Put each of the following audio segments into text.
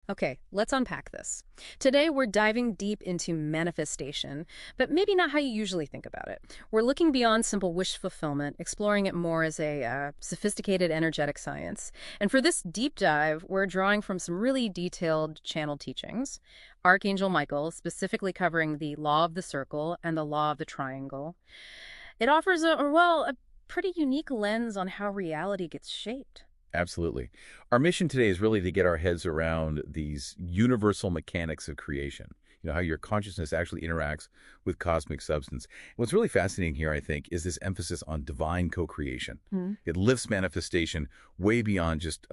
Okay, let's unpack this. Today, we're diving deep into manifestation, but maybe not how you usually think about it. We're looking beyond simple wish fulfillment, exploring it more as a sophisticated energetic science. And for this deep dive, we're drawing from some really detailed channel teachings. Archangel Michael, specifically covering the law of the circle and the law of the triangle. It offers a pretty unique lens on how reality gets shaped. Absolutely. Our mission today is really to get our heads around these universal mechanics of creation. How your consciousness actually interacts with cosmic substance. What's really fascinating here, I think, is this emphasis on divine co-creation. It lifts manifestation way beyond just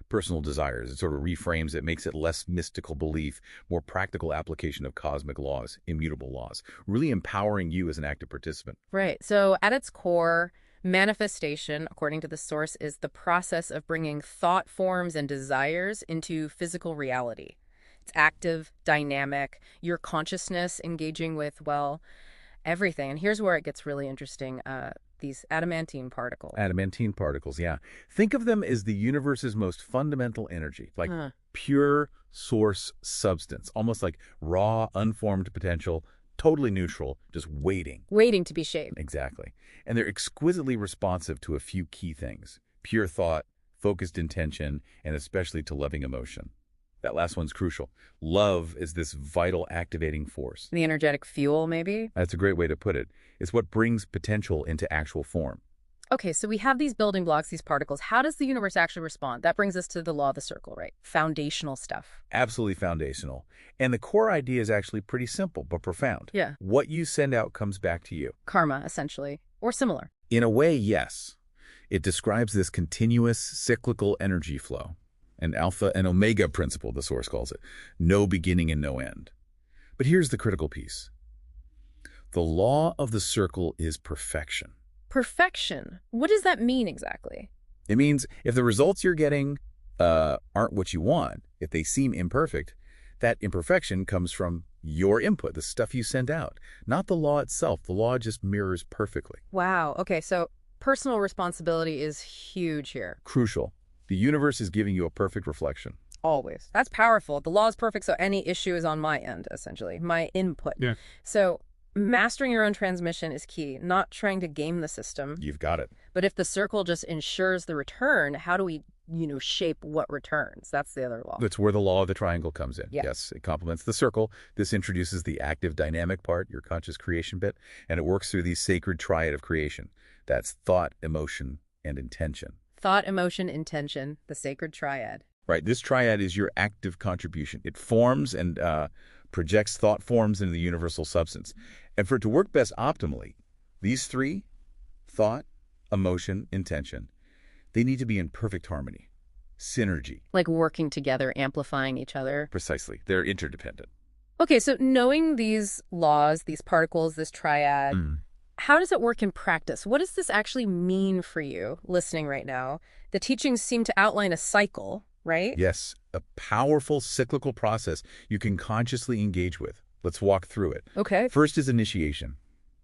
personal desires. It sort of reframes it, makes it less mystical belief, more practical application of cosmic laws, immutable laws, really empowering you as an active participant. Right. So at its core, manifestation, according to the source, is the process of bringing thought forms and desires into physical reality. It's active, dynamic, your consciousness engaging with, well, everything. And here's where it gets really interesting. These adamantine particles. Adamantine particles, yeah. Think of them as the universe's most fundamental energy, like pure source substance, almost like raw, unformed potential, totally neutral, just waiting. Waiting to be shaped. Exactly. And they're exquisitely responsive to a few key things: pure thought, focused intention, and especially to loving emotion. That last one's crucial. Love is this vital activating force. The energetic fuel, maybe? That's a great way to put it. It's what brings potential into actual form. Okay, so we have these building blocks, these particles. How does the universe actually respond? That brings us to the law of the circle, right? Foundational stuff. Absolutely foundational. And the core idea is actually pretty simple but profound. Yeah. What you send out comes back to you. Karma, essentially. Or similar. In a way, yes. It describes this continuous cyclical energy flow. An alpha and omega principle, the source calls it. No beginning and no end. But here's the critical piece. The law of the circle is perfection. Perfection. What does that mean exactly? It means if the results you're getting aren't what you want, if they seem imperfect, that imperfection comes from your input, the stuff you sent out, not the law itself. The law just mirrors perfectly. Wow. Okay, so personal responsibility is huge here. Crucial. The universe is giving you a perfect reflection. Always. That's powerful. The law is perfect, so any issue is on my end, essentially, my input. Yeah. So mastering your own transmission is key, not trying to game the system. You've got it. But if the circle just ensures the return, how do we, shape what returns? That's the other law. That's where the law of the triangle comes in. Yeah. Yes, it complements the circle. This introduces the active dynamic part, your conscious creation bit, and it works through the sacred triad of creation. That's thought, emotion, and intention. Thought, emotion, intention, the sacred triad. Right. This triad is your active contribution. It forms and projects thought forms into the universal substance. And for it to work best optimally, these three, thought, emotion, intention, they need to be in perfect harmony, synergy. Like working together, amplifying each other. Precisely. They're interdependent. Okay, so knowing these laws, these particles, this triad, how does it work in practice? What does this actually mean for you listening right now? The teachings seem to outline a cycle, right? Yes, a powerful cyclical process you can consciously engage with. Let's walk through it. Okay. First is initiation,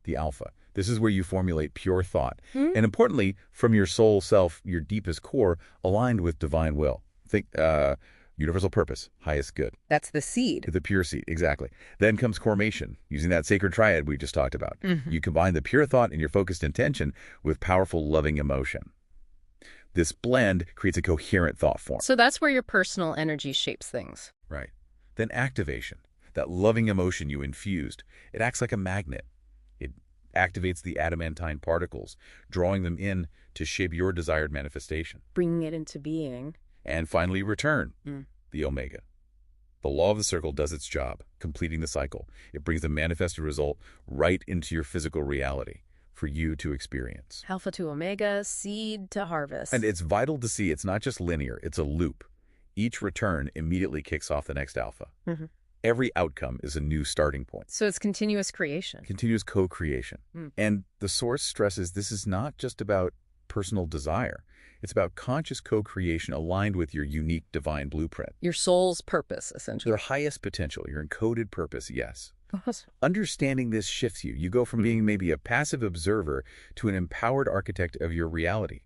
the alpha. This is where you formulate pure thought. And importantly, from your soul self, your deepest core, aligned with divine will. Think universal purpose, highest good. That's the seed. The pure seed, exactly. Then comes formation, using that sacred triad we just talked about. You combine the pure thought and your focused intention with powerful loving emotion. This blend creates a coherent thought form. So that's where your personal energy shapes things. Right. Then activation, that loving emotion you infused. It acts like a magnet. It activates the adamantine particles, drawing them in to shape your desired manifestation. Bringing it into being. And finally, return, the omega. The law of the circle does its job, completing the cycle. It brings the manifested result right into your physical reality for you to experience. Alpha to omega, seed to harvest. And it's vital to see it's not just linear, it's a loop. Each return immediately kicks off the next alpha. Every outcome is a new starting point. So it's continuous creation. Continuous co-creation. And the source stresses this is not just about personal desire. It's about conscious co-creation aligned with your unique divine blueprint. Your soul's purpose, essentially. Your highest potential, your encoded purpose, yes. Understanding this shifts you. You go from being maybe a passive observer to an empowered architect of your reality,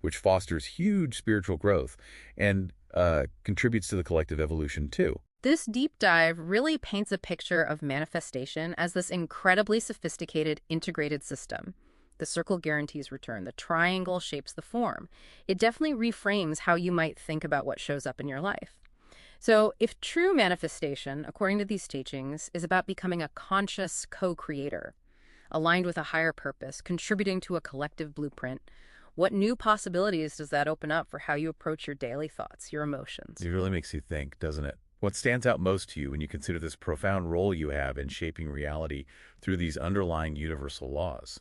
which fosters huge spiritual growth. And contributes to the collective evolution too. This deep dive really paints a picture of manifestation as this incredibly sophisticated, integrated system. The circle guarantees return. The triangle shapes the form. It definitely reframes how you might think about what shows up in your life. So, if true manifestation, according to these teachings, is about becoming a conscious co-creator, aligned with a higher purpose, contributing to a collective blueprint, what new possibilities does that open up for how you approach your daily thoughts, your emotions? It really makes you think, doesn't it? What stands out most to you when you consider this profound role you have in shaping reality through these underlying universal laws?